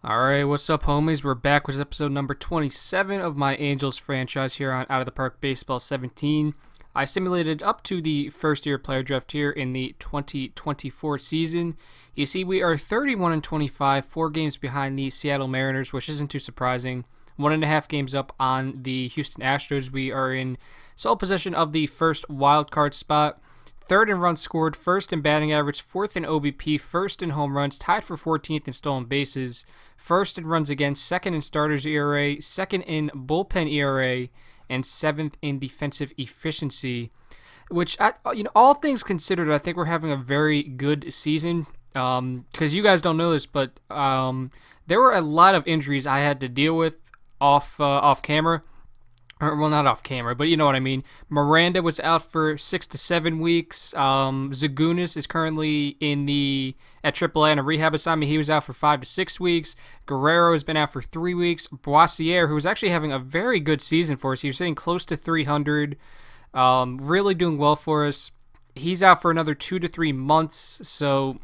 Alright, what's up, homies? We're back with episode number 27 of my Angels franchise here on Out of the Park Baseball 17. I simulated up to the first year player draft here in the 2024 season. You see, we are 31 and 25, 4 games behind the Seattle Mariners, which isn't too surprising. 1.5 games up on the Houston Astros. We are in sole possession of the first wild card spot. Third in runs scored, first in batting average, fourth in OBP, first in home runs, tied for 14th in stolen bases, first in runs against, second in starters ERA, second in bullpen ERA, and seventh in defensive efficiency. Which, all things considered, I think we're having a very good season. Because you guys don't know this, but there were a lot of injuries I had to deal with off camera. Well, not off camera, but you know what I mean. Miranda was out for 6 to 7 weeks. Zagunis is currently at AAA on a rehab assignment. He was out for 5 to 6 weeks. Guerrero has been out for 3 weeks. Boissiere, who was actually having a very good season for us, he was sitting close to 300, really doing well for us. He's out for another 2 to 3 months, so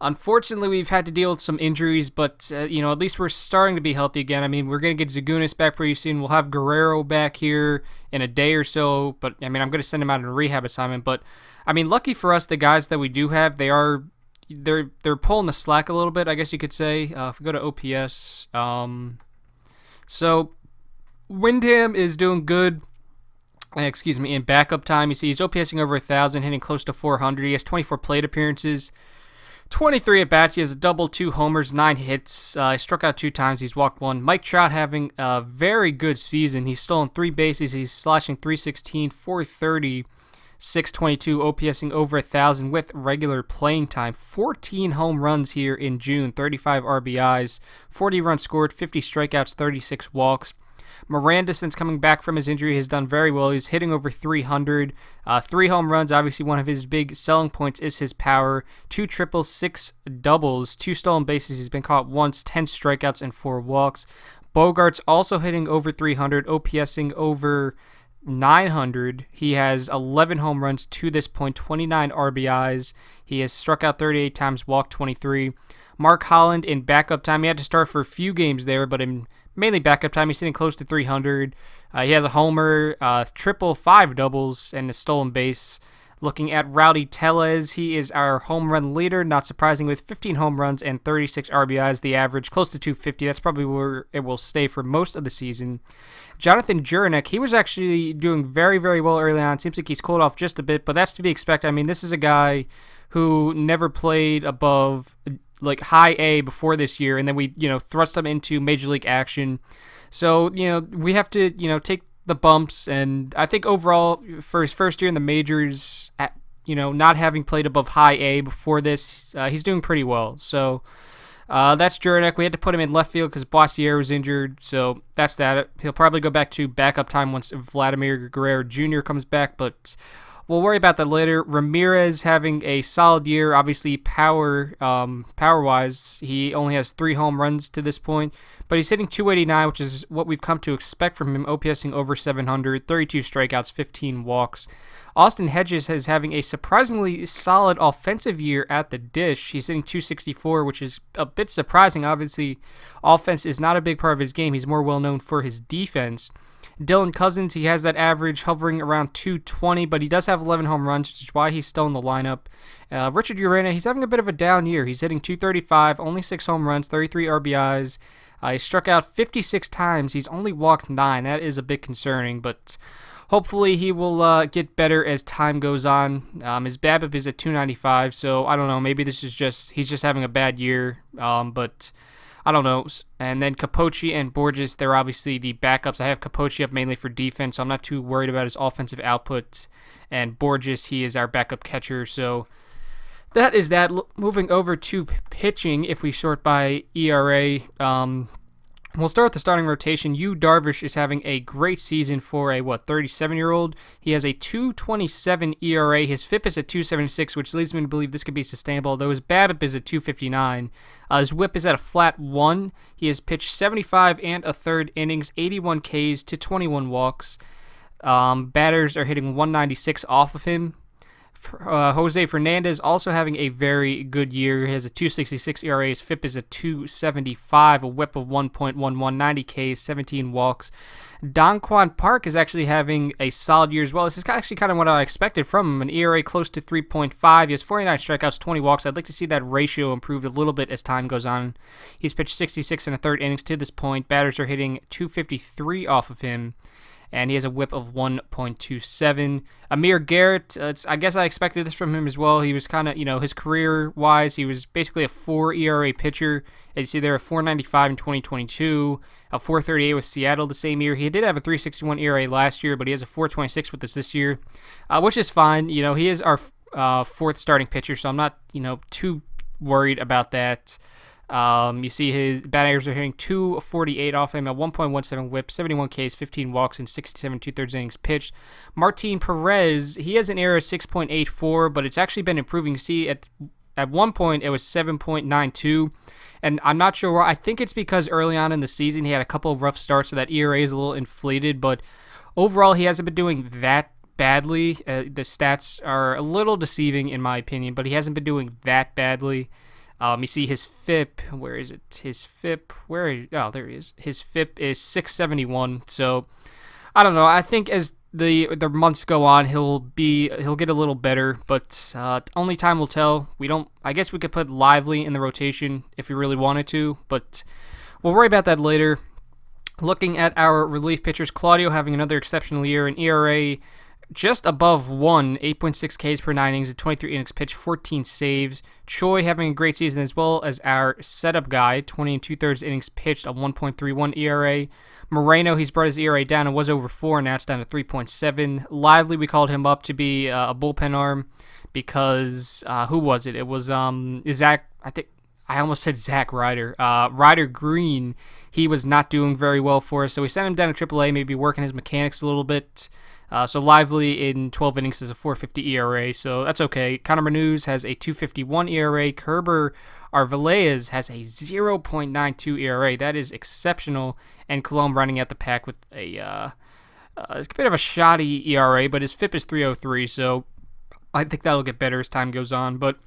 unfortunately, we've had to deal with some injuries, but, at least we're starting to be healthy again. I mean, we're going to get Zagunis back pretty soon. We'll have Guerrero back here in a day or so, but, I'm going to send him out on a rehab assignment. But, lucky for us, the guys that we do have, they're pulling the slack a little bit, I guess you could say, if we go to OPS. So, Windham is doing good. In backup time. You see, he's OPSing over 1,000, hitting close to 400. He has 24 plate appearances. 23 at-bats. He has a double, 2 homers, 9 hits. He struck out 2 times. He's walked 1. Mike Trout having a very good season. He's stolen 3 bases. He's slashing 316, 430, 622, OPSing over 1,000 with regular playing time. 14 home runs here in June, 35 RBIs, 40 runs scored, 50 strikeouts, 36 walks. Miranda, since coming back from his injury, has done very well. He's hitting over 300. 3 home runs. Obviously, one of his big selling points is his power. 2 triples, 6 doubles, 2 stolen bases. He's been caught once, 10 strikeouts, and 4 walks. Bogart's also hitting over 300, OPSing over 900. He has 11 home runs to this point, 29 RBIs. He has struck out 38 times, walked 23. Mark Holland in backup time. He had to start for a few games there, but in mainly backup time, he's sitting close to 300. He has a homer, triple, 5 doubles, and a stolen base. Looking at Rowdy Tellez, he is our home run leader, not surprising, with 15 home runs and 36 RBIs, the average, close to 250. That's probably where it will stay for most of the season. Jonathan Jurnek, he was actually doing very, very well early on. Seems like he's cooled off just a bit, but that's to be expected. This is a guy who never played above high A before this year, and then we thrust him into major league action. So we have to take the bumps, and I think overall for his first year in the majors, not having played above high A before this, he's doing pretty well. So that's Jurnek. We had to put him in left field because Boissiere was injured, so that's that. He'll probably go back to backup time once Vladimir Guerrero Jr. comes back, but we'll worry about that later. Ramirez having a solid year. Obviously, power-wise, he only has 3 home runs to this point, but he's hitting 289, which is what we've come to expect from him, OPSing over 700, 32 strikeouts, 15 walks. Austin Hedges is having a surprisingly solid offensive year at the dish. He's hitting 264, which is a bit surprising. Obviously, offense is not a big part of his game. He's more well-known for his defense. Dylan Cousins, he has that average hovering around 220, but he does have 11 home runs, which is why he's still in the lineup. Richard Urena, he's having a bit of a down year. He's hitting 235, only 6 home runs, 33 RBIs. He struck out 56 times. He's only walked 9. That is a bit concerning, but hopefully he will get better as time goes on. His BABIP is at 295, so I don't know. Maybe this is he's just having a bad year, but I don't know. And then Capochi and Borges, they're obviously the backups. I have Capochi up mainly for defense, so I'm not too worried about his offensive output. And Borges, he is our backup catcher. So that is that. Moving over to pitching, if we sort by ERA, we'll start with the starting rotation. Yu Darvish is having a great season for a 37-year-old. He has a 2.27 ERA. His FIP is at 2.76, which leads me to believe this could be sustainable, although his BABIP is at 2.59. His WHIP is at a flat 1. He has pitched 75 and a third innings, 81 Ks to 21 walks. Batters are hitting 196 off of him. Jose Fernandez also having a very good year. He has a 2.66 ERA. His FIP is a 2.75, a WHIP of 1.11, 90 Ks, 17 walks. Dongkwon Park is actually having a solid year as well. This is actually kind of what I expected from him. An ERA close to 3.5. He has 49 strikeouts, 20 walks. I'd like to see that ratio improved a little bit as time goes on. He's pitched 66 and a third innings to this point. Batters are hitting 253 off of him, and he has a WHIP of 1.27. Amir Garrett, I guess I expected this from him as well. He was kind of, his career-wise, he was basically a 4 ERA pitcher. As you see there, a 4.95 in 2022, a 4.38 with Seattle the same year. He did have a 3.61 ERA last year, but he has a 4.26 with us this year, which is fine. He is our fourth starting pitcher, so I'm not, too worried about that. You see his batters are hitting 248 off him, a 1.17 whip, 71 Ks, 15 walks, and 67 2/3 innings pitched. Martin Perez, he has an ERA of 6.84, but it's actually been improving. You see, at one point it was 7.92, and I'm not sure why. I think it's because early on in the season he had a couple of rough starts, so that ERA is a little inflated, but overall he hasn't been doing that badly. The stats are a little deceiving in my opinion, but he hasn't been doing that badly. You see his FIP. Where is it? His FIP. Oh, there he is. His FIP is 671. So I don't know. I think as the months go on, he'll get a little better, but only time will tell. I guess we could put Lively in the rotation if we really wanted to, but we'll worry about that later. Looking at our relief pitchers, Claudio having another exceptional year, an ERA just above 1, 8.6 Ks per 9 innings, 23 innings pitched, 14 saves. Choi having a great season as well as our setup guy, 20 and 2/3 innings pitched, a 1.31 ERA. Moreno, he's brought his ERA down and was over 4, and now it's down to 3.7. Lively, we called him up to be a bullpen arm because, who was it? It was Zach, I think, I almost said Zach Ryder. Ryder Green, he was not doing very well for us, so we sent him down to AAA, maybe working his mechanics a little bit. So Lively in 12 innings is a 4.50 ERA, so that's okay. Connor Manuz has a 2.51 ERA. Kerber Arvelaez has a 0.92 ERA. That is exceptional. And Colomb running out the pack with a bit of a shoddy ERA, but his FIP is 3.03, so I think that'll get better as time goes on. But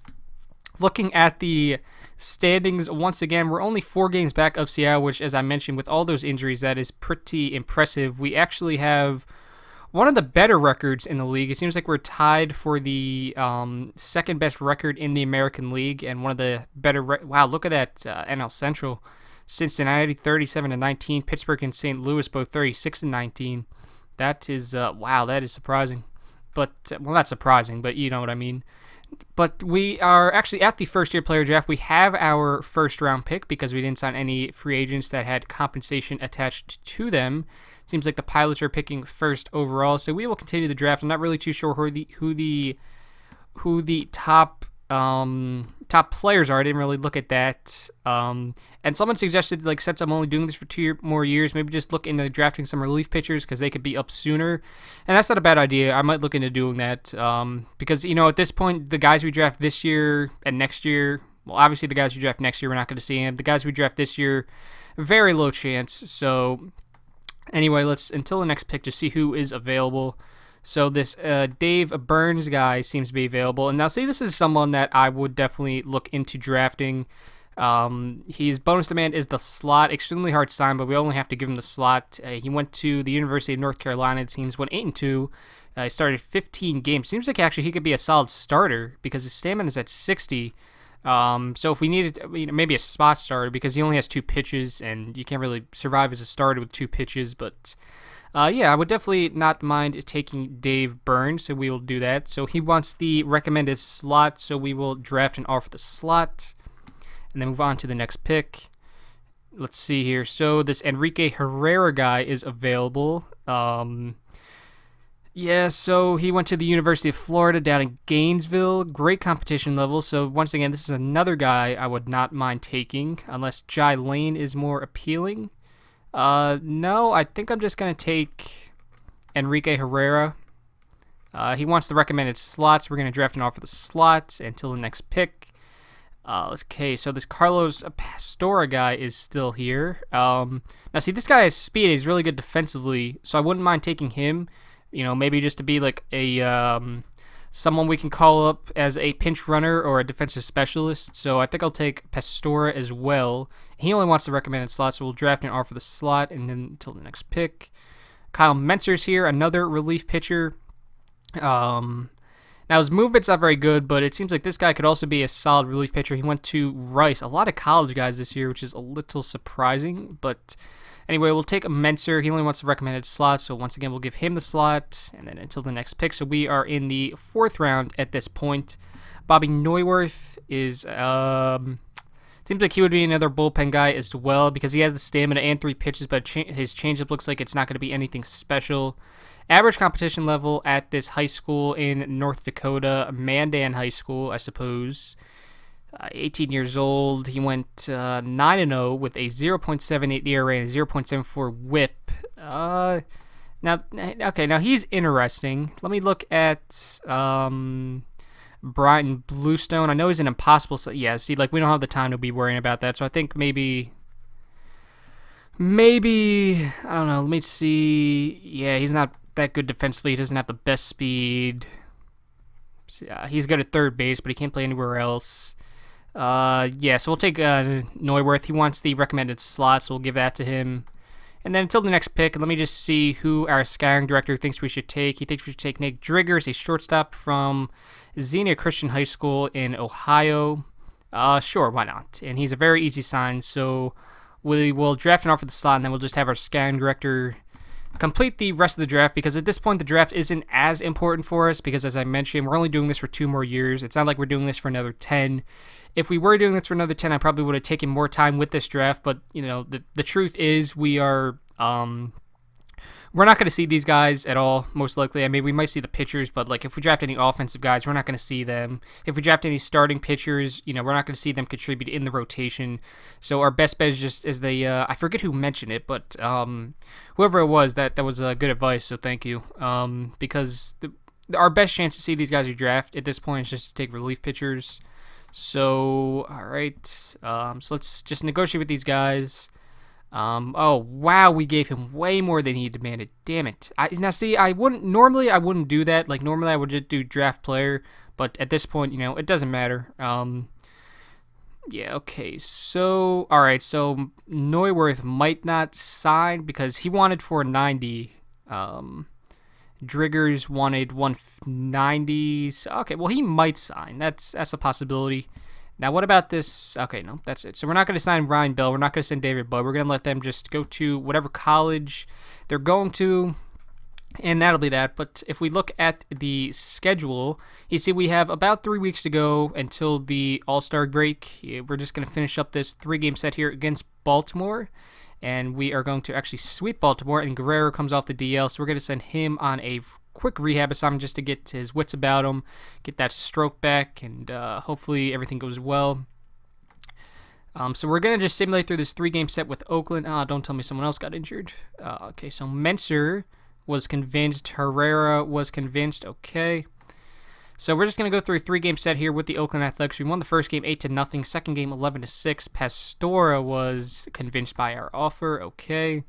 looking at the standings, once again, we're only 4 games back of Seattle, which, as I mentioned, with all those injuries, that is pretty impressive. We actually have one of the better records in the league. It seems like we're tied for the second best record in the American League, and one of the better. Wow, look at that NL Central. Cincinnati 37-19, Pittsburgh and St. Louis both 36-19. That is wow, that is surprising. But well, not surprising, but you know what I mean. But we are actually at the first-year player draft. We have our first-round pick because we didn't sign any free agents that had compensation attached to them. Seems like the Pilots are picking first overall, so we will continue the draft. I'm not really too sure who the top players are. I didn't really look at that. And someone suggested, since I'm only doing this for 2 more years, maybe just look into drafting some relief pitchers because they could be up sooner. And that's not a bad idea. I might look into doing that because at this point, the guys we draft this year and next year, well, obviously the guys we draft next year, we're not going to see them. The guys we draft this year, very low chance. So anyway, let's, until the next pick, just see who is available. So this Dave Burns guy seems to be available. And now, see, this is someone that I would definitely look into drafting. His bonus demand is the slot. Extremely hard to sign, but we only have to give him the slot. He went to the University of North Carolina. It seems went 8-2. He started 15 games. Seems like actually he could be a solid starter because his stamina is at 60. So if we needed maybe a spot starter because he only has 2 pitches and you can't really survive as a starter with 2 pitches. But yeah, I would definitely not mind taking Dave Burns, so we will do that. So he wants the recommended slot, so we will draft and offer the slot. And then move on to the next pick. Let's see here. So this Enrique Herrera guy is available. Yeah, so he went to the University of Florida down in Gainesville. Great competition level. So once again, this is another guy I would not mind taking unless Jai Lane is more appealing. No, I think I'm just going to take Enrique Herrera. He wants the recommended slots. We're going to draft and offer the slots until the next pick. Okay, so this Carlos Pastora guy is still here. Now, see, this guy has speed. He's really good defensively, so I wouldn't mind taking him. Maybe just to be like a someone we can call up as a pinch runner or a defensive specialist. So I think I'll take Pastora as well. He only wants the recommended slot, so we'll draft and offer the slot, and then until the next pick. Kyle Mentzer's here, another relief pitcher. Now, his movement's not very good, but it seems like this guy could also be a solid relief pitcher. He went to Rice. A lot of college guys this year, which is a little surprising. But anyway, we'll take a Mentzer. He only wants the recommended slot, so once again, we'll give him the slot, and then until the next pick. So we are in the 4th round at this point. Bobby Neuwirth is... seems like he would be another bullpen guy as well because he has the stamina and 3 pitches, but his changeup looks like it's not going to be anything special. Average competition level at this high school in North Dakota, Mandan High School, I suppose. 18 years old. He went 9-0 with a 0.78 ERA and a 0.74 WHIP. Now he's interesting. Let me look at Brian Bluestone. I know he's an impossible. Yeah, see, like we don't have the time to be worrying about that. So I think maybe I don't know. Let me see. Yeah, he's not that good defensively. He doesn't have the best speed. He's good at third base, but he can't play anywhere else. So we'll take Neuwirth. He wants the recommended slot, so we'll give that to him. And then until the next pick, let me just see who our scouting director thinks we should take. He thinks we should take Nick Driggers, a shortstop from Xenia Christian High School in Ohio. Sure, why not? And he's a very easy sign, so we will draft and offer the slot, and then we'll just have our scouting director complete the rest of the draft, because at this point the draft isn't as important for us because, as I mentioned, we're only doing this for 2 more years. It's not like we're doing this for another 10. If we were doing this for another 10, I probably would have taken more time with this draft, but the truth is we're not going to see these guys at all, most likely. I mean, we might see the pitchers, but like if we draft any offensive guys, we're not going to see them. If we draft any starting pitchers, we're not going to see them contribute in the rotation. So our best bet is just as I forget who mentioned it, but whoever it was, that was good advice. So thank you. Because our best chance to see these guys we draft at this point is just to take relief pitchers. So all right, so let's just negotiate with these guys. Oh wow, we gave him way more than he demanded. Damn it! I wouldn't do that. Like normally I would just do draft player, but at this point, it doesn't matter. Okay. So all right, so Neuwirth might not sign because he wanted 490. Driggers wanted 190. So, okay, well he might sign. That's a possibility. Now, what about this? Okay, no, that's it. So we're not going to sign Ryan Bell. We're not going to send David Budd. We're going to let them just go to whatever college they're going to, and that'll be that. But if we look at the schedule, you see we have about 3 weeks to go until the All-Star break. We're just going to finish up this 3-game set here against Baltimore, and we are going to actually sweep Baltimore, and Guerrero comes off the DL, so we're going to send him on a quick rehab assignment just to get his wits about him, get that stroke back, and hopefully everything goes well. So we're going to just simulate through this 3-game set with Oakland. Don't tell me someone else got injured. Okay, so Mentzer was convinced. Herrera was convinced. Okay. So we're just going to go through a 3-game set here with the Oakland Athletics. We won the first game 8-0, second game 11-6. Pastora was convinced by our offer. Okay.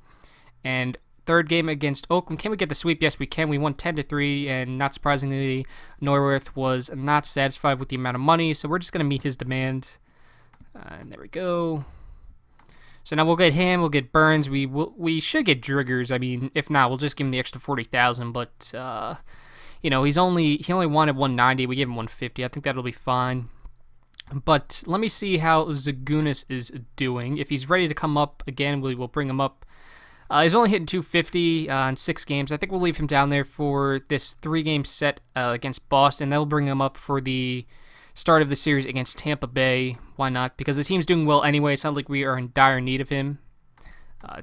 And third game against Oakland. Can we get the sweep? Yes, we can. We won 10-3, and not surprisingly, Neuwirth was not satisfied with the amount of money, so we're just going to meet his demand. And there we go. So now we'll get him. We'll get Burns. We should get Driggers. I mean, if not, we'll just give him the extra $40,000. But he only wanted 190. We gave him 150. I think that'll be fine. But let me see how Zagunis is doing. If he's ready to come up again, we'll bring him up. He's only hitting 250 in 6 games. I think we'll leave him down there for this 3-game set against Boston. That'll bring him up for the start of the series against Tampa Bay. Why not? Because the team's doing well anyway. It's not like we are in dire need of him.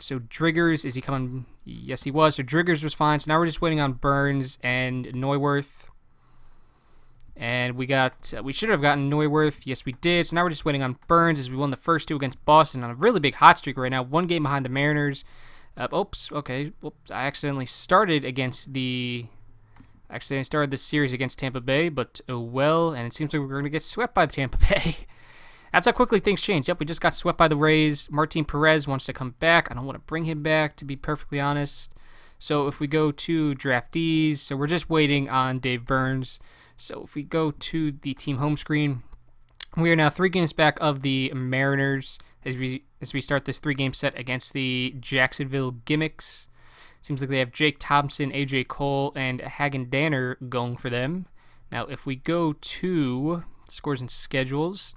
So Driggers, is he coming? Yes, he was. So Driggers was fine. So now we're just waiting on Burns and Neuwirth. And we should have gotten Neuwirth. Yes, we did. So now we're just waiting on Burns as we won the first 2 against Boston on a really big hot streak right now. 1 game behind the Mariners. Okay. Whoops. I accidentally started this series against Tampa Bay, but oh well, and it seems like we're going to get swept by the Tampa Bay. That's how quickly things change. Yep, we just got swept by the Rays. Martin Perez wants to come back. I don't want to bring him back, to be perfectly honest. So if we go to draftees, so we're just waiting on Dave Burns. So if we go to the team home screen, we are now 3 games back of the Mariners as we start this 3-game set against the Jacksonville Gimmicks. Seems like they have Jake Thompson, AJ Cole, and Hagen Danner going for them. Now, if we go to scores and schedules,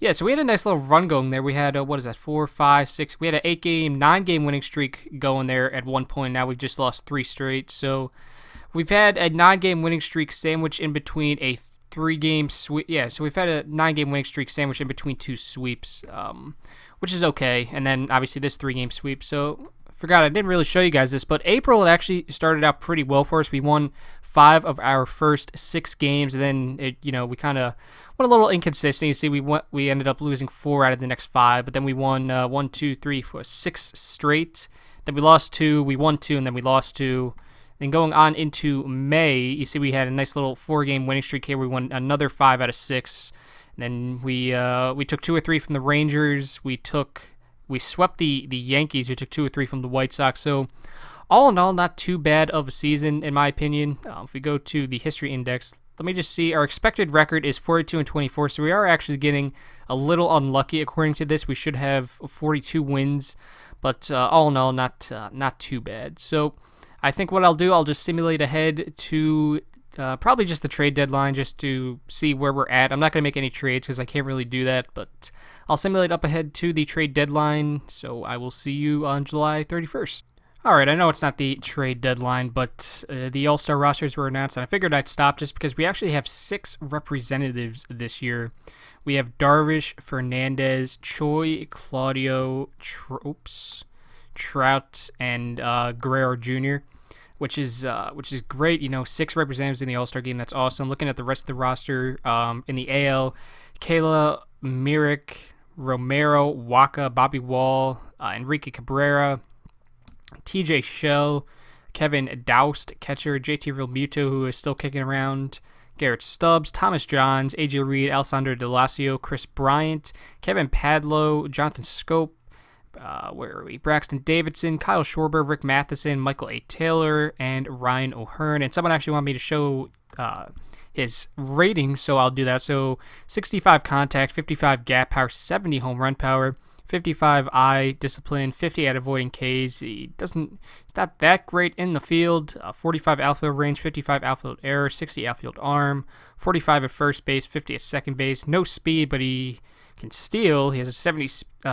yeah, so we had a nice little run going there. We had, 4, 5, 6. We had an 8-game, 9-game winning streak going there at one point. Now we've just lost 3 straight. So we've had a 9-game winning streak sandwiched in between a 3-game sweep. Yeah, so we've had a 9-game winning streak sandwiched in between 2 sweeps, which is okay. And then, obviously, this 3-game sweep. So forgot I didn't really show you guys this, but April it actually started out pretty well for us. We won 5 of our first 6 games, and then we kind of went a little inconsistent. You see, we ended up losing 4 out of the next 5, but then we won 1, 2, 3, 4, 6 straight. Then we lost 2, we won 2, and then we lost 2. Then going on into May, you see we had a nice little 4-game winning streak here. We won another 5 out of 6. And then we took 2 or 3 from the Rangers. We swept the Yankees, who took 2 or 3 from the White Sox. So, all in all, not too bad of a season, in my opinion. If we go to the history index, let me just see. Our expected record is 42-24, so we are actually getting a little unlucky. According to this, we should have 42 wins, but all in all, not too bad. So, I think what I'll do, I'll just simulate ahead to probably just the trade deadline, just to see where we're at. I'm not going to make any trades because I can't really do that, but I'll simulate up ahead to the trade deadline, so I will see you on July 31st. Alright, I know it's not the trade deadline, but the AllStar rosters were announced, and I figured I'd stop just because we actually have 6 representatives this year. We have Darvish, Fernandez, Choi, Claudio, Trout, and Guerrero Jr., which is great. 6 representatives in the All-Star game. That's awesome. Looking at the rest of the roster, in the AL, Kayla, Myrick, Romero, Waka, Bobby Wall, Enrique Cabrera, TJ Shell, Kevin Doust, catcher, JT Realmuto, who is still kicking around, Garrett Stubbs, Thomas Johns, AJ Reed, Alessandro Delasio, Chris Bryant, Kevin Padlo, Jonathan Scope, Braxton Davidson, Kyle Schwarber, Rick Matheson, Michael A. Taylor, and Ryan O'Hearn. And someone actually wanted me to show his ratings, so I'll do that. So 65 contact, 55 gap power, 70 home run power, 55 eye discipline, 50 at avoiding Ks. He's not that great in the field. 45 outfield range, 55 outfield error, 60 outfield arm, 45 at first base, 50 at second base. No speed, but he can steal. He has a 70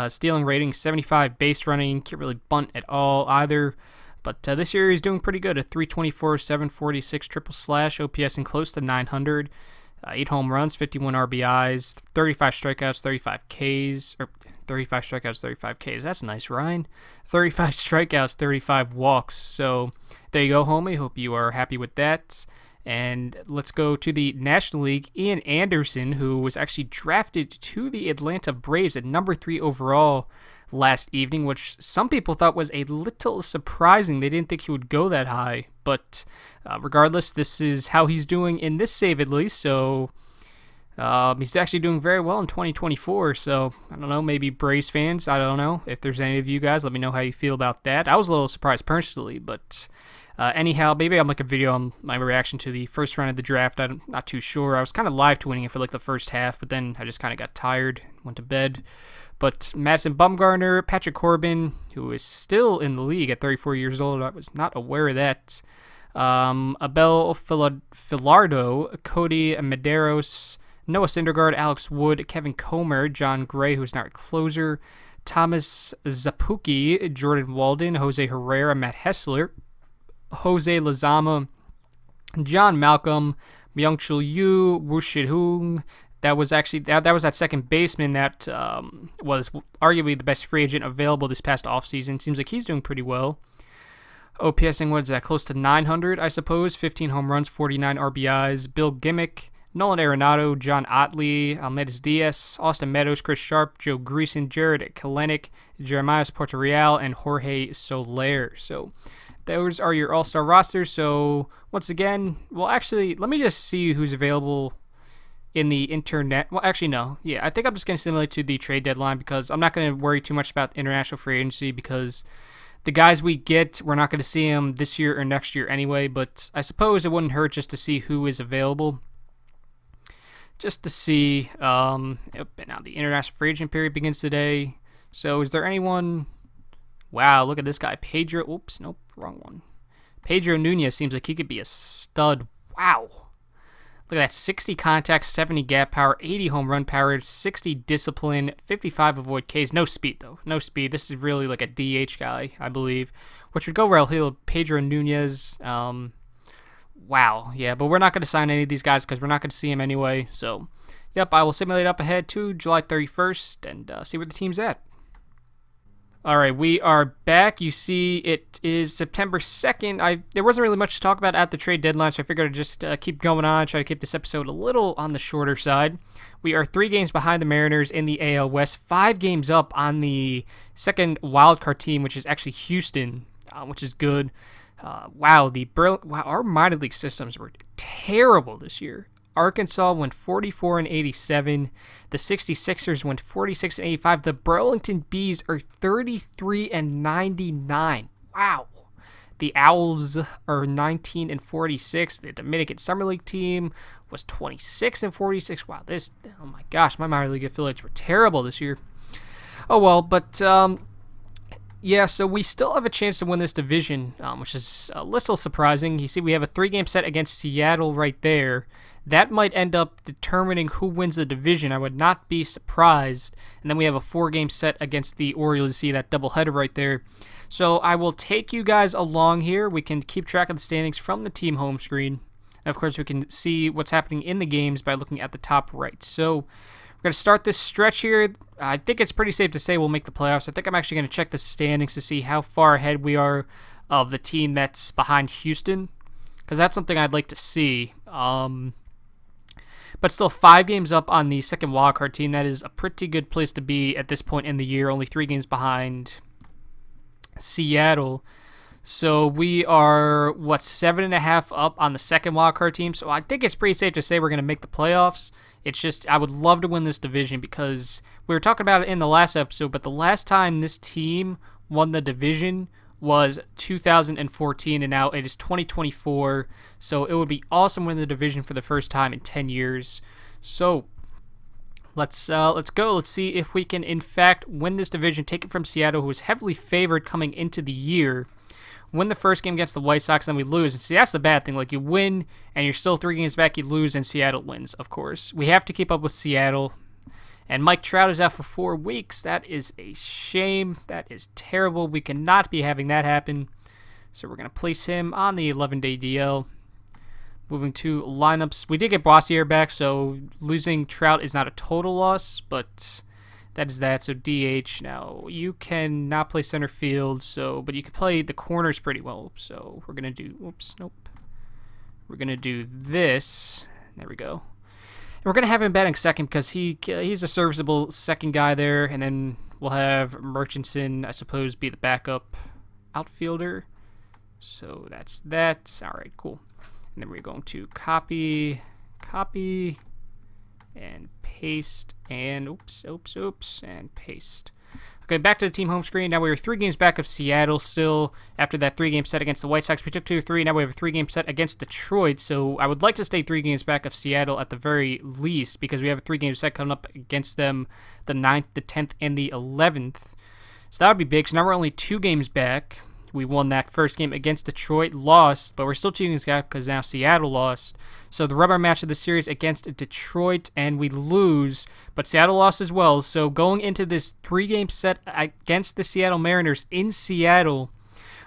stealing rating, 75 base running. Can't really bunt at all either. But this year he's doing pretty good. A 324, 746 triple slash, OPS and close to 900. 8 home runs, 51 RBIs, 35 strikeouts, 35 Ks. Or 35 strikeouts, 35 Ks. That's nice, Ryan. 35 strikeouts, 35 walks. So there you go, homie. Hope you are happy with that. And let's go to the National League. Ian Anderson, who was actually drafted to the Atlanta Braves at number 3 overall last evening, which some people thought was a little surprising. They didn't think he would go that high. But regardless, this is how he's doing in this save at least. So he's actually doing very well in 2024. So I don't know, maybe Braves fans, I don't know. If there's any of you guys, let me know how you feel about that. I was a little surprised personally, but anyhow, maybe I'll make a video on my reaction to the first round of the draft. I'm not too sure. I was kind of live tweeting it for like the first half, but then I just kind of got tired, went to bed. But Madison Bumgarner, Patrick Corbin, who is still in the league at 34 years old, I was not aware of that. Abel Filardo, Cody Medeiros, Noah Syndergaard, Alex Wood, Kevin Comer, John Gray, who's now a closer, Thomas Zapuki, Jordan Walden, Jose Herrera, Matt Hessler, Jose Lozama, John Malcolm, Myung-Chul Yu, Woo Shih-Hung. That was actually that was that second baseman that was arguably the best free agent available this past offseason. Seems like he's doing pretty well. OPSing, what is that, close to 900, I suppose. 15 home runs, 49 RBIs. Bill Gimmick, Nolan Arenado, John Otley, Almeida Diaz, Austin Meadows, Chris Sharp, Joe Greason, Jared Kelenic, Jeremiah Porterreal, and Jorge Soler. So those are your All-Star rosters. So once again, well, actually, let me just see who's available in the internet. Well, actually, no. Yeah, I think I'm just going to simulate to the trade deadline because I'm not going to worry too much about international free agency because the guys we get, we're not going to see them this year or next year anyway, but I suppose it wouldn't hurt just to see who is available. just to see. Now the international free agent period begins today. So is there anyone? Wow, look at this guy, Pedro. Oops, nope, wrong one. Pedro Nunez seems like he could be a stud. Wow. Look at that, 60 contacts, 70 gap power, 80 home run power, 60 discipline, 55 avoid Ks. No speed, though. No speed. This is really like a DH guy, I believe, which would go well here. Pedro Nunez. Wow. Yeah, but we're not going to sign any of these guys because we're not going to see him anyway. So, yep, I will simulate up ahead to July 31st and see where the team's at. All right, we are back. You see, it is September 2nd. There wasn't really much to talk about at the trade deadline, so I figured I'd just keep going on, try to keep this episode a little on the shorter side. We are 3 games behind the Mariners in the AL West, 5 games up on the second wildcard team, which is actually Houston, which is good. Wow, our minor league systems were terrible this year. Arkansas went 44-87. The 66ers went 46-85. The Burlington Bees are 33-99. Wow. The Owls are 19-46. The Dominican Summer League team was 26-46. Wow, oh my gosh, my minor league affiliates were terrible this year. Oh well, but yeah, so we still have a chance to win this division, which is a little surprising. You see, we have a 3-game set against Seattle right there. That might end up determining who wins the division. I would not be surprised. And then we have a 4-game set against the Orioles. You see that doubleheader right there. So I will take you guys along here. We can keep track of the standings from the team home screen. And of course, we can see what's happening in the games by looking at the top right. So we're going to start this stretch here. I think it's pretty safe to say we'll make the playoffs. I think I'm actually going to check the standings to see how far ahead we are of the team that's behind Houston, because that's something I'd like to see. But still, 5 games up on the second wildcard team. That is a pretty good place to be at this point in the year. Only 3 games behind Seattle. So we are, 7.5 up on the second wildcard team. So I think it's pretty safe to say we're going to make the playoffs. It's just, I would love to win this division because we were talking about it in the last episode, but the last time this team won the division was 2014, and now it is 2024, so it would be awesome to win the division for the first time in 10 years. So let's go. Let's see if we can in fact win this division, take it from Seattle, who was heavily favored coming into the year. Win the first game against the White Sox, then we lose. And see, that's the bad thing. Like, you win, and you're still 3 games back, you lose, and Seattle wins, of course. We have to keep up with Seattle. And Mike Trout is out for 4 weeks. That is a shame. That is terrible. We cannot be having that happen. So we're going to place him on the 11-day DL. Moving to lineups. We did get Bossier back, so losing Trout is not a total loss, but that is that. So DH. Now, you cannot play center field, but you can play the corners pretty well. So we're going to do... Oops, nope. We're going to do this. There we go. We're going to have him batting second because he's a serviceable second guy there. And then we'll have Murchison, I suppose, be the backup outfielder. So that's that. All right, cool. And then we're going to copy, and paste, and oops, and paste. Okay, back to the team home screen. Now we are 3 games back of Seattle still after that 3-game set against the White Sox. We took 2-3. Now we have a 3-game set against Detroit. So I would like to stay 3 games back of Seattle at the very least because we have a 3-game set coming up against them the 9th, the 10th, and the 11th. So that would be big. So now we're only 2 games back. We won that first game against Detroit, lost, but we're still 2 games back because now Seattle lost. So the rubber match of the series against Detroit, and we lose, but Seattle lost as well. So going into this 3-game set against the Seattle Mariners in Seattle,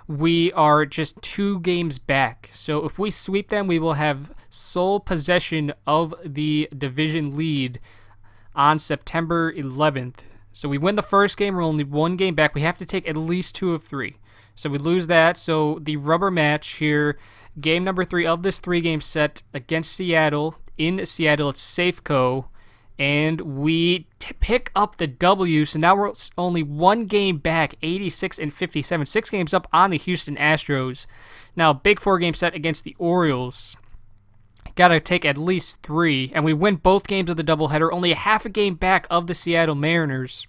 we are just 2 games back. So if we sweep them, we will have sole possession of the division lead on September 11th. So we win the first game, we're only 1 game back. We have to take at least 2 of 3. So we lose that. So the rubber match here, game number 3 of this 3-game set against Seattle. In Seattle, it's Safeco. And we pick up the W. So now we're only 1 game back, 86-57. 6 games up on the Houston Astros. Now, big 4-game set against the Orioles. Got to take at least 3. And we win both games of the doubleheader. Only a half a game back of the Seattle Mariners.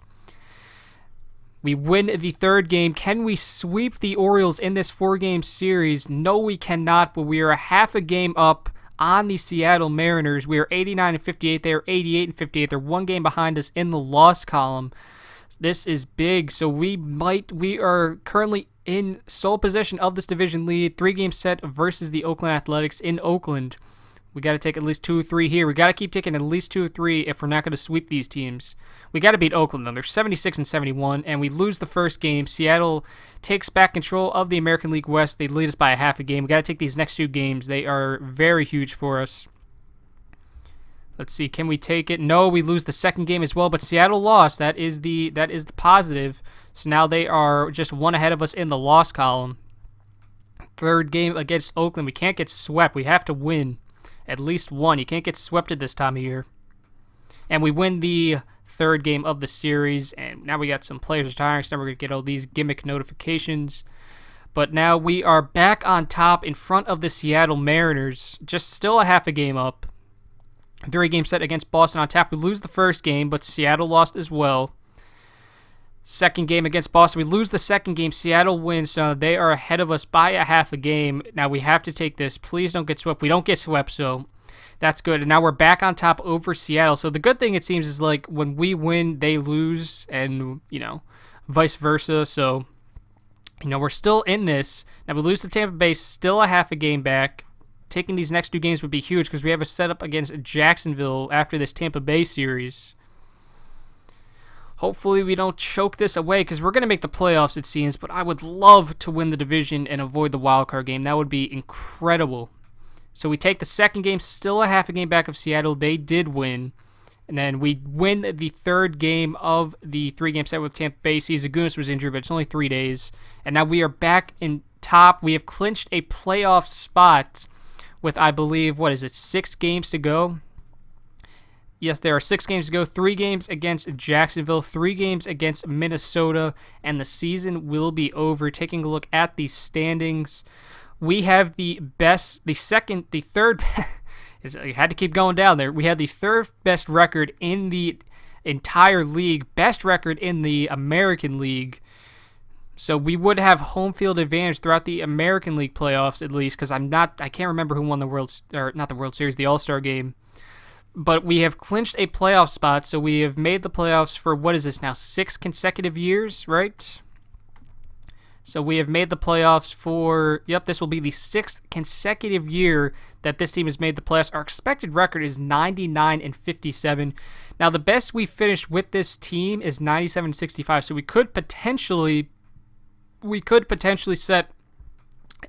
We win the 3rd game. Can we sweep the Orioles in this 4-game series? No, we cannot, but we are a half a game up on the Seattle Mariners. We are 89 and 58. They are 88 and 58. They're one game behind us in the loss column. This is big. So we are currently in sole possession of this division lead. 3-game set versus the Oakland Athletics in Oakland. We got to take at least 2 or 3 here. We got to keep taking at least 2 or 3 if we're not going to sweep these teams. We got to beat Oakland, though. They're 76 and 71, and we lose the first game. Seattle takes back control of the American League West. They lead us by a half a game. We got to take these next 2 games. They are very huge for us. Let's see. Can we take it? No, we lose the second game as well, but Seattle lost. That is the positive. So now they are just 1 ahead of us in the loss column. 3rd game against Oakland. We can't get swept. We have to win at least 1. You can't get swept at this time of year. And we win the 3rd game of the series, and now we got some players retiring, so now we're going to get all these gimmick notifications. But now we are back on top in front of the Seattle Mariners, just still a half a game up. 3-game set against Boston on tap. We lose the first game, but Seattle lost as well. 2nd game against Boston. We lose the 2nd game. Seattle wins, so they are ahead of us by a half a game. Now we have to take this. Please don't get swept. We don't get swept, so that's good. And now we're back on top over Seattle. So the good thing, it seems, is like when we win, they lose, and, vice versa. So, we're still in this. Now we lose to Tampa Bay, still a half a game back. Taking these next 2 games would be huge because we have a setup against Jacksonville after this Tampa Bay series. Hopefully we don't choke this away because we're going to make the playoffs, it seems, but I would love to win the division and avoid the wildcard game. That would be incredible. So we take the 2nd game, still a half a game back of Seattle. They did win. And then we win the 3rd game of the 3-game set with Tampa Bay. Zagunis was injured, but it's only 3 days. And now we are back in top. We have clinched a playoff spot with, I believe, 6 games to go? Yes, there are 6 games to go. 3 games against Jacksonville, 3 games against Minnesota, and the season will be over. Taking a look at the standings, we have the third, you had to keep going down there. We had the 3rd best record in the entire league, best record in the American League. So we would have home field advantage throughout the American League playoffs, at least, because I can't remember who won the World Series, the All-Star game. But we have clinched a playoff spot, so we have made the playoffs for, 6 consecutive years, right? So we have made the playoffs for, this will be the 6th consecutive year that this team has made the playoffs. Our expected record is 99 and 57. Now, the best we finished with this team is 97 and 65, so we could potentially set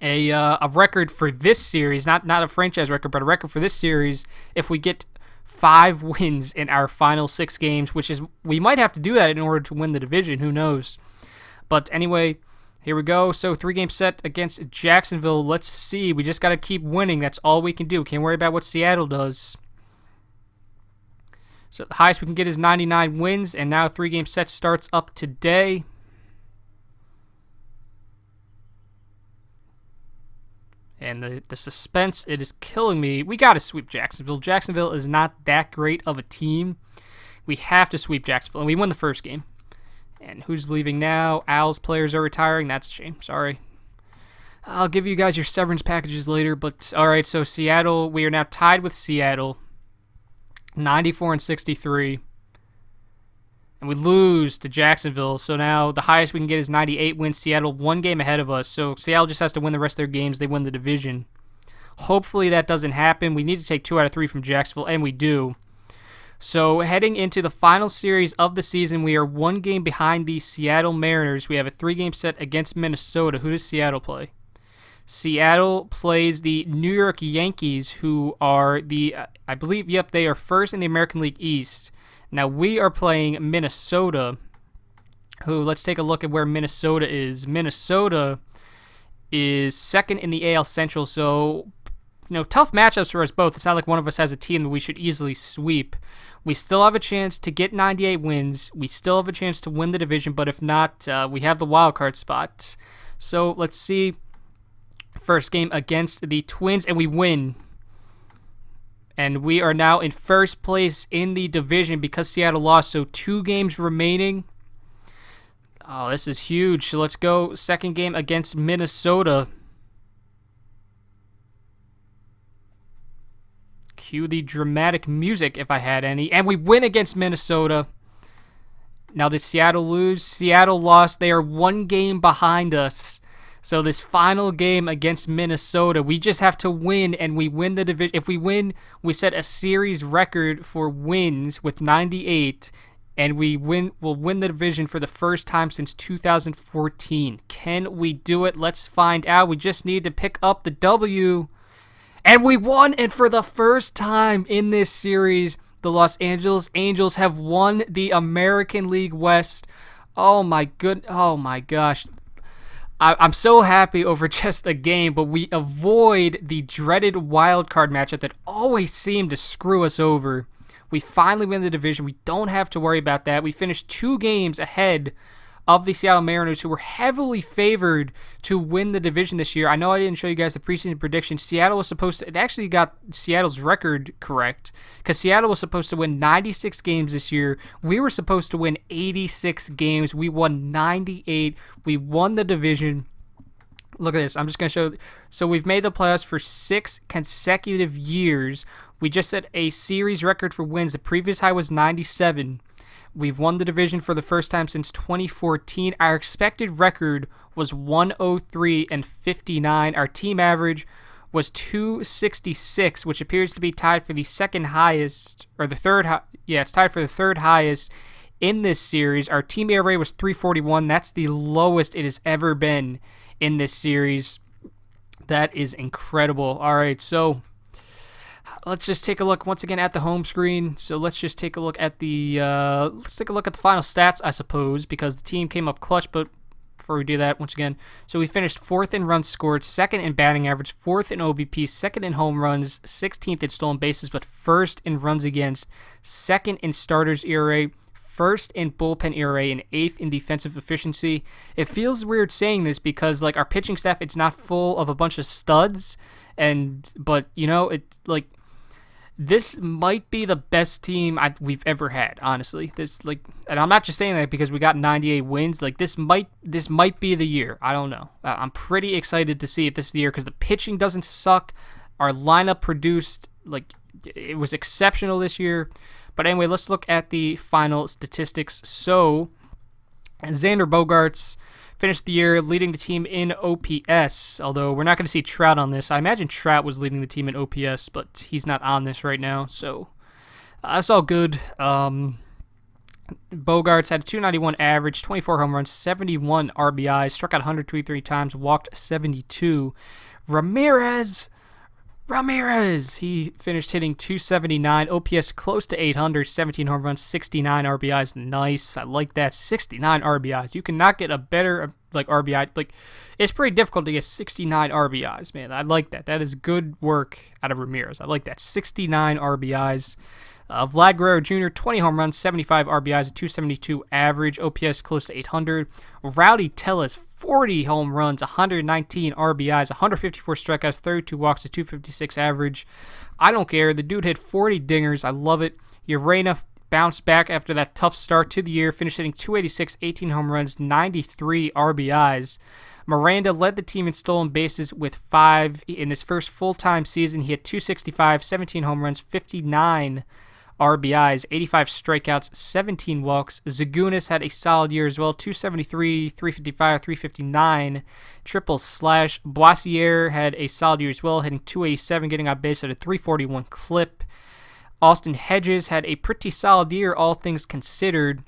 a record for this series, not a franchise record, but a record for this series if we get 5 wins in our final 6 games, which is, we might have to do that in order to win the division. Who knows? But anyway, here we go. So 3-game set against Jacksonville. Let's see. We just got to keep winning. That's all we can do. Can't worry about what Seattle does. So the highest we can get is 99 wins, and now 3-game set starts up today. And the suspense, it is killing me. We got to sweep Jacksonville. Jacksonville is not that great of a team. We have to sweep Jacksonville. And we won the first game. And who's leaving now? Al's players are retiring. That's a shame. Sorry. I'll give you guys your severance packages later. But, all right, so Seattle, we are now tied with Seattle. 94 and 63. And we lose to Jacksonville. So now the highest we can get is 98 wins. Seattle 1 game ahead of us. So Seattle just has to win the rest of their games. They win the division. Hopefully that doesn't happen. We need to take 2 out of 3 from Jacksonville, and we do. So heading into the final series of the season, we are 1 game behind the Seattle Mariners. We have a 3-game set against Minnesota. Who does Seattle play? Seattle plays the New York Yankees, who are I believe, they are first in the American League East. Now we are playing Minnesota, who, let's take a look at where Minnesota is. Minnesota is 2nd in the AL Central, so, tough matchups for us both. It's not like one of us has a team that we should easily sweep. We still have a chance to get 98 wins. We still have a chance to win the division, but if not, we have the wild card spot. So let's see. First game against the Twins, and we win. And we are now in first place in the division because Seattle lost, so 2 games remaining. Oh, this is huge. So let's go 2nd game against Minnesota. Cue the dramatic music if I had any. And we win against Minnesota. Now, did Seattle lose? Seattle lost. They are 1 game behind us. So this final game against Minnesota, we just have to win, and we win the division. If we win, we set a series record for wins with 98, and we'll win the division for the first time since 2014. Can we do it? Let's find out. We just need to pick up the W. And we won, and for the first time in this series, the Los Angeles Angels have won the American League West. Oh my gosh. I'm so happy over just a game, but we avoid the dreaded wild card matchup that always seemed to screw us over. We finally win the division. We don't have to worry about that. We finished 2 games ahead of the Seattle Mariners, who were heavily favored to win the division this year. I know I didn't show you guys the preseason prediction. Seattle was supposed to... It actually got Seattle's record correct, because Seattle was supposed to win 96 games this year. We were supposed to win 86 games. We won 98. We won the division. Look at this. I'm just going to show... So we've made the playoffs for 6 consecutive years. We just set a series record for wins. The previous high was 97. We've won the division for the first time since 2014. Our expected record was 103-59. Our team average was 266, which appears to be tied for the second highest, or the third. It's tied for the third highest in this series. Our team ERA was 341. That's the lowest it has ever been in this series. That is incredible. All right, so let's just take a look once again at the home screen. So let's just take a look at the final stats, I suppose, because the team came up clutch. But before we do that, once again, so we finished 4th in runs scored, 2nd in batting average, 4th in OBP, 2nd in home runs, 16th in stolen bases, but 1st in runs against, 2nd in starters ERA, 1st in bullpen ERA, and 8th in defensive efficiency. It feels weird saying this because like our pitching staff, it's not full of a bunch of studs, but you know, it's like, this might be the best team we've ever had, honestly. And I'm not just saying that because we got 98 wins. Like this might be the year. I don't know. I'm pretty excited to see if this is the year because the pitching doesn't suck. Our lineup produced, it was exceptional this year. But anyway, let's look at the final statistics. So, Xander Bogaerts finished the year leading the team in OPS, although we're not going to see Trout on this. I imagine Trout was leading the team in OPS, but he's not on this right now, so that's all good. Bogaerts had a 291 average, 24 home runs, 71 RBIs, struck out 123 times, walked 72. Ramirez, he finished hitting 279, OPS close to 800, 17 home runs, 69 RBIs. Nice. I like that. 69 RBIs. You cannot get a better RBI. It's pretty difficult to get 69 RBIs, man. I like that. That is good work out of Ramirez. I like that. 69 RBIs. Vlad Guerrero Jr., 20 home runs, 75 RBIs, a 272 average, OPS close to 800. Rowdy Tellez, 40 home runs, 119 RBIs, 154 strikeouts, 32 walks, a 256 average. I don't care. The dude hit 40 dingers. I love it. Urena bounced back after that tough start to the year, finished hitting 286, 18 home runs, 93 RBIs. Miranda led the team in stolen bases with 5. In his first full-time season, he had 265, 17 home runs, 59 RBIs, 85 strikeouts, 17 walks. Zagunis had a solid year as well, 273, 355, 359, triple slash. Boissiere had a solid year as well, hitting 287, getting on base at a 341 clip. Austin Hedges had a pretty solid year, all things considered.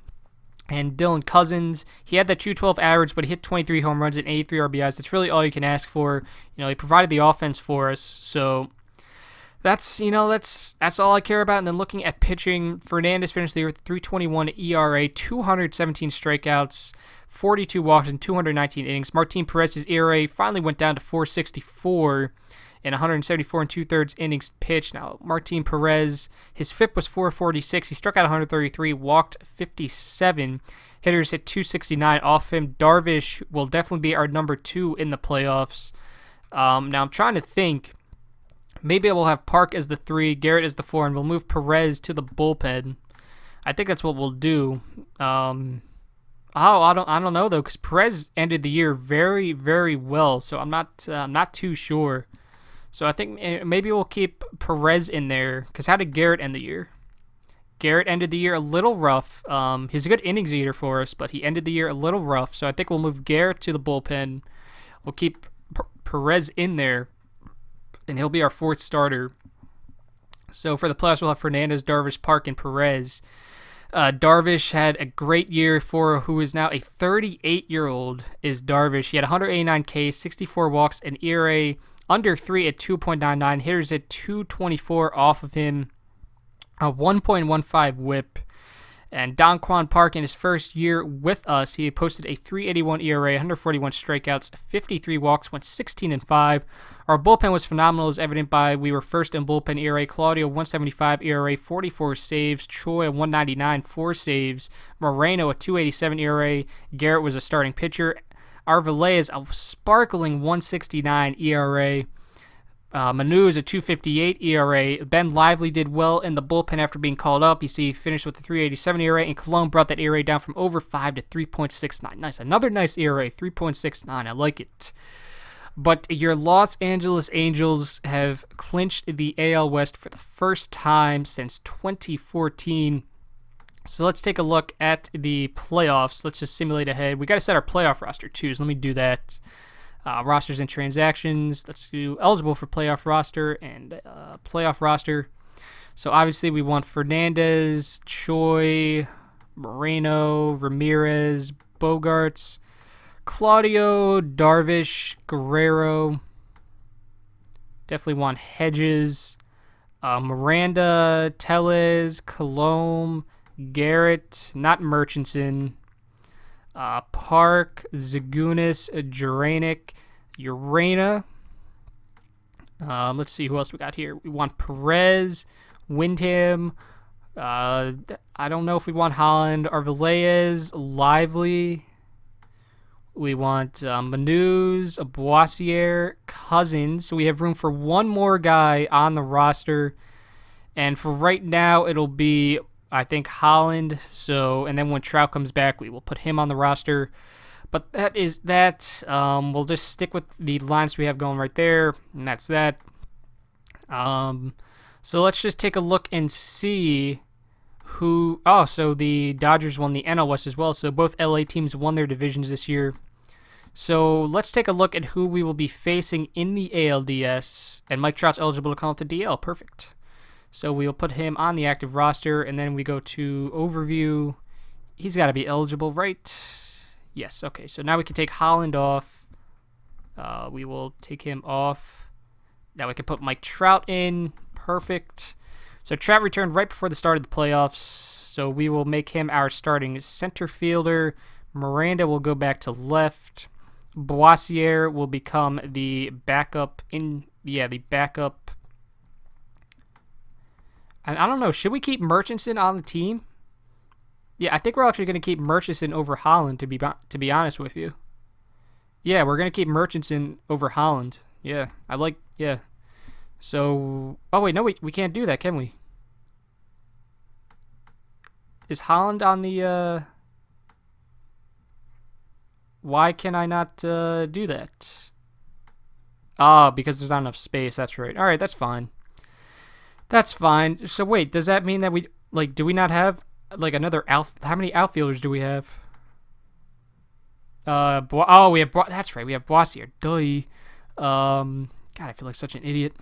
And Dylan Cousins, he had that 212 average, but he hit 23 home runs and 83 RBIs. That's really all you can ask for. You know, he provided the offense for us, so that's all I care about. And then looking at pitching, Fernandez finished the year with 321 ERA, 217 strikeouts, 42 walks, and 219 innings. Martin Perez's ERA finally went down to 464 in 174 and 2/3 innings pitched. Now, Martin Perez, his FIP was 446. He struck out 133, walked 57. Hitters hit 269 off him. Darvish will definitely be our number 2 in the playoffs. Now, I'm trying to think. Maybe we'll have Park as the 3, Garrett as the 4, and we'll move Perez to the bullpen. I think that's what we'll do. I don't know though, because Perez ended the year very, very well, so I'm not too sure. So I think maybe we'll keep Perez in there, because how did Garrett end the year? Garrett ended the year a little rough. He's a good innings eater for us, but he ended the year a little rough. So I think we'll move Garrett to the bullpen. We'll keep Perez in there, and he'll be our fourth starter. So for the playoffs, we'll have Fernandez, Darvish, Park, and Perez. Darvish had a great year for who is now a 38-year-old is Darvish. He had 189 Ks, 64 walks, an ERA under 3 at 2.99. Hitters at 224 off of him. A 1.15 whip. And Don Quan Park, in his first year with us, he posted a 3.81 ERA, 141 strikeouts, 53 walks, went 16-5. Our bullpen was phenomenal, as evident by we were first in bullpen ERA. Claudio, 175 ERA, 44 saves. Choi, 199, 4 saves. Moreno, a 2.87 ERA. Garrett was a starting pitcher. Arvelez, a sparkling 169 ERA. Manu is a 2.58 ERA. Ben Lively did well in the bullpen after being called up. You see, he finished with a 3.87 ERA, and Cologne brought that ERA down from over 5 to 3.69. Nice. Another nice ERA, 3.69. I like it. But your Los Angeles Angels have clinched the AL West for the first time since 2014. So let's take a look at the playoffs. Let's just simulate ahead. We got to set our playoff roster, too, so let me do that. Rosters and transactions. Let's do eligible for playoff roster and playoff roster. So obviously we want Fernandez, Choi, Moreno, Ramirez, Bogarts, Claudio, Darvish, Guerrero. Definitely want Hedges, Miranda, Tellez, Colomb, Garrett, not Murchison. Park, Zagunis, Juranic, Urena. Let's see who else we got here. We want Perez, Windham. I don't know if we want Holland, Arvelez, Lively. We want Manuz, Boissier, Cousins. So we have room for one more guy on the roster. And for right now, it'll be, I think, Holland. So, and then when Trout comes back, we will put him on the roster. But that is that. We'll just stick with the lines we have going right there, and that's that. So let's just take a look and see who. Oh, so the Dodgers won the NL West as well. So both LA teams won their divisions this year. So let's take a look at who we will be facing in the ALDS. And Mike Trout's eligible to come up to DL. Perfect. So we'll put him on the active roster, and then we go to overview. He's got to be eligible, right? Yes, okay. So now we can take Holland off. We will take him off. Now we can put Mike Trout in. Perfect. So Trout returned right before the start of the playoffs, so we will make him our starting center fielder. Miranda will go back to left. Boissier will become the backup the backup. And I don't know, should we keep Murchison on the team? Yeah, I think we're actually going to keep Murchison over Holland, to be honest with you. Yeah, we're going to keep Murchison over Holland. Yeah, yeah. So, oh wait, no, we can't do that, can we? Is Holland on the, why can I not do that? Because there's not enough space, that's right. Alright, that's fine. That's fine. So wait, does that mean that do we not have, another how many outfielders do we have? We have, that's right, we have Boissier. Duh. God, I feel like such an idiot.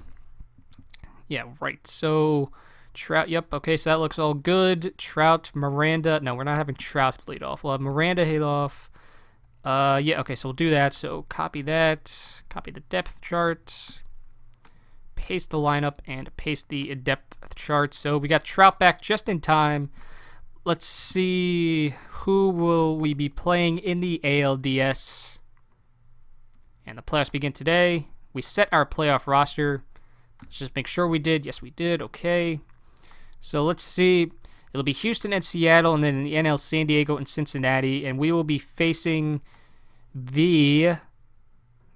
Yeah, right. So, Trout, yep, okay, so that looks all good. Trout, Miranda, no, we're not having Trout lead off. We'll have Miranda lead off. Yeah, okay, so we'll do that. So, copy that, copy the depth chart, paste the lineup, and paste the depth chart. So, we got Trout back just in time. Let's see, who will we be playing in the ALDS? And the playoffs begin today. We set our playoff roster. Let's just make sure we did. Yes, we did. Okay. So let's see. It'll be Houston and Seattle, and then in the NL, San Diego and Cincinnati. And we will be facing the...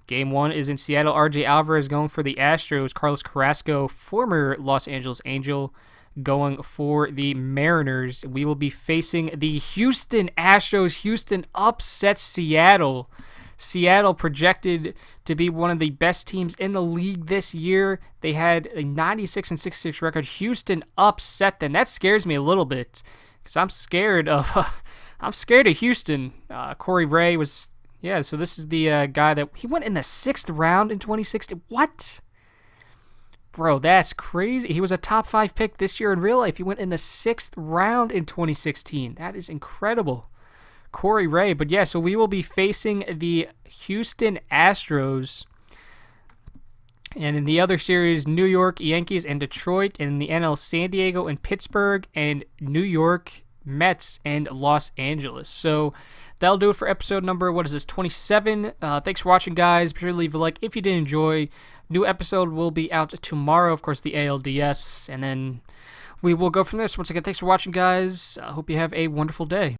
Game 1 is in Seattle. RJ Alvarez going for the Astros. Carlos Carrasco, former Los Angeles Angel, going for the Mariners. We will be facing the Houston Astros. Houston upsets Seattle Seattle projected to be one of the best teams in the league this year. They had a 96-66 record. Houston upset them. That scares me a little bit because I'm scared of Houston. Corey Ray was, so this is the guy that he went in the 6th round in 2016. What? Bro, that's crazy. He was a top 5 pick this year in real life. He went in the 6th round in 2016. That is incredible. Corey Ray. But so we will be facing the Houston Astros. And in the other series, New York Yankees and Detroit. And in the NL, San Diego and Pittsburgh. And New York Mets and Los Angeles. So that'll do it for episode number, 27? Thanks for watching, guys. Be sure to leave a like if you did enjoy. New episode will be out tomorrow, of course, the ALDS, and then we will go from there. So once again, thanks for watching, guys. I hope you have a wonderful day.